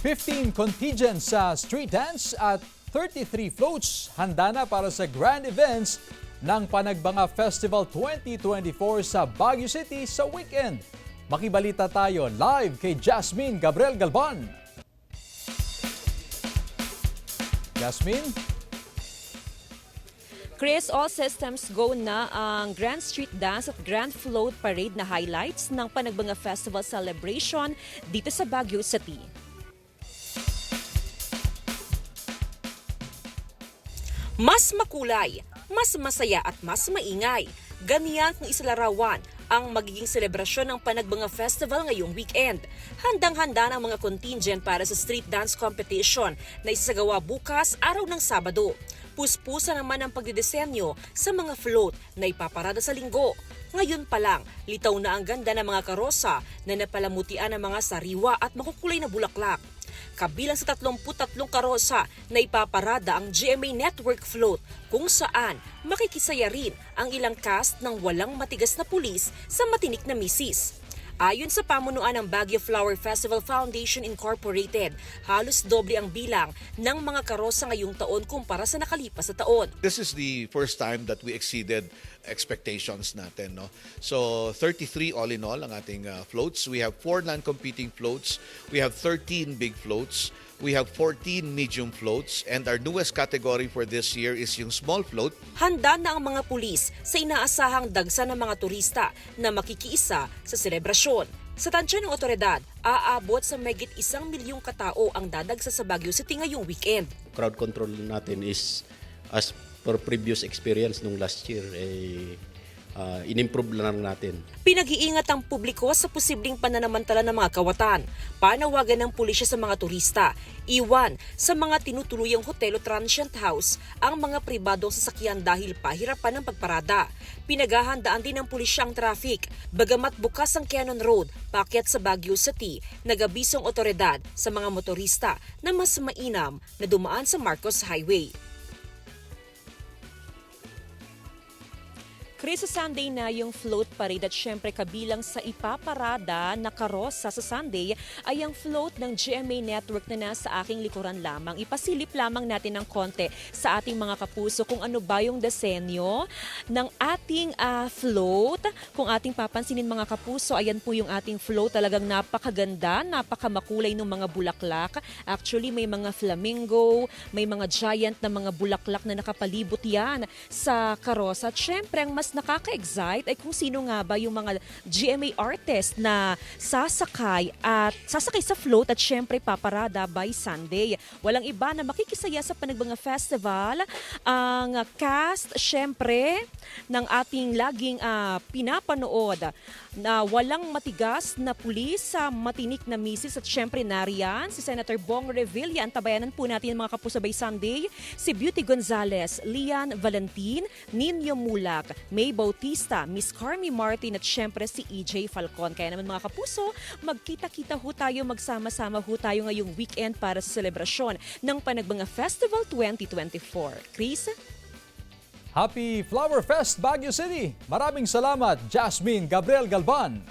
15 contingents sa street dance at 33 floats handa na para sa grand events ng Panagbanga Festival 2024 sa Baguio City sa weekend. Makibalita tayo live kay Jasmine Gabriel Galban. Jasmine? Chris, all systems go na ang Grand Street Dance at Grand Float Parade na highlights ng Panagbanga Festival celebration dito sa Baguio City. Mas makulay, mas masaya at mas maingay. Ganyan kung isalarawan ang magiging selebrasyon ng Panagbanga Festival ngayong weekend. Handang-handa ng mga contingent para sa street dance competition na isasagawa bukas araw ng Sabado. Puspusa naman ang pagdidesenyo sa mga float na ipaparada sa linggo. Ngayon pa lang, litaw na ang ganda ng mga karosa na napalamutian ng mga sariwa at makukulay na bulaklak. Kabilang sa 33 karosa na ipaparada ang GMA Network Float kung saan makikisaya rin ang ilang cast ng walang matigas na pulis sa matinik na misis. Ayon sa pamunuan ng Baguio Flower Festival Foundation Incorporated, halos doble ang bilang ng mga karosa ngayong taon kumpara sa nakalipas na taon. This is the first time that we exceeded expectations natin. No? So 33 all in all ang ating floats. We have 4 non-competing floats. We have 13 big floats. We have 14 medium floats. And our newest category for this year is yung small float. Handa na ang mga pulis sa inaasahang dagsa ng mga turista na makikiisa sa selebrasyon. Sa tansya ng otoridad, aabot sa mahigit 1 milyong katao ang dadagsa sa Baguio City ngayong weekend. Crowd control natin is as per previous experience nung last year, in-improve lang natin. Pinag-iingat ang publiko sa posibleng pananamantala ng mga kawatan, panawagan ng pulisya sa mga turista, iwan sa mga tinutuluyang hotel o transient house ang mga pribadong sasakyan dahil pahirapan ng pagparada. Pinaghahandaan din ng pulisya ang traffic, bagamat bukas ang Cannon Road, paakyat sa Baguio City, nag-abisong otoridad sa mga motorista na mas mainam na dumaan sa Marcos Highway. Chris, sa Sunday na yung float parade at syempre kabilang sa ipaparada na karosa sa Sunday ay ang float ng GMA Network na nasa aking likuran lamang. Ipasilip lamang natin ng konti sa ating mga kapuso kung ano ba yung disenyo ng ating float. Kung ating papansinin mga kapuso, ayan po yung ating float. Talagang napakaganda, napakamakulay ng mga bulaklak. Actually, may mga flamingo, may mga giant na mga bulaklak na nakapalibot yan sa karosa. At syempre, ang mas nakaka-excite ay kung sino nga ba yung mga GMA artist na sasakay sa float at syempre paparada by Sunday. Walang iba na makikisaya sa Panagbanga Festival ang cast syempre ng ating laging pinapanood na walang matigas na pulis sa matinik na misis at syempre nariyan si Senator Bong Revilla. Antabayanan po natin mga kapuso by Sunday, si Beauty Gonzales, Lian Valentin, Nino Mulak, May Bautista, Miss Carmi Martin at syempre si EJ Falcon. Kaya naman mga kapuso, magkita-kita ho tayo, magsama-sama ho tayo ngayong weekend para sa selebrasyon ng Panagbanga Festival 2024. Chris? Happy Flower Fest Baguio City! Maraming salamat, Jasmine Gabriel Galban.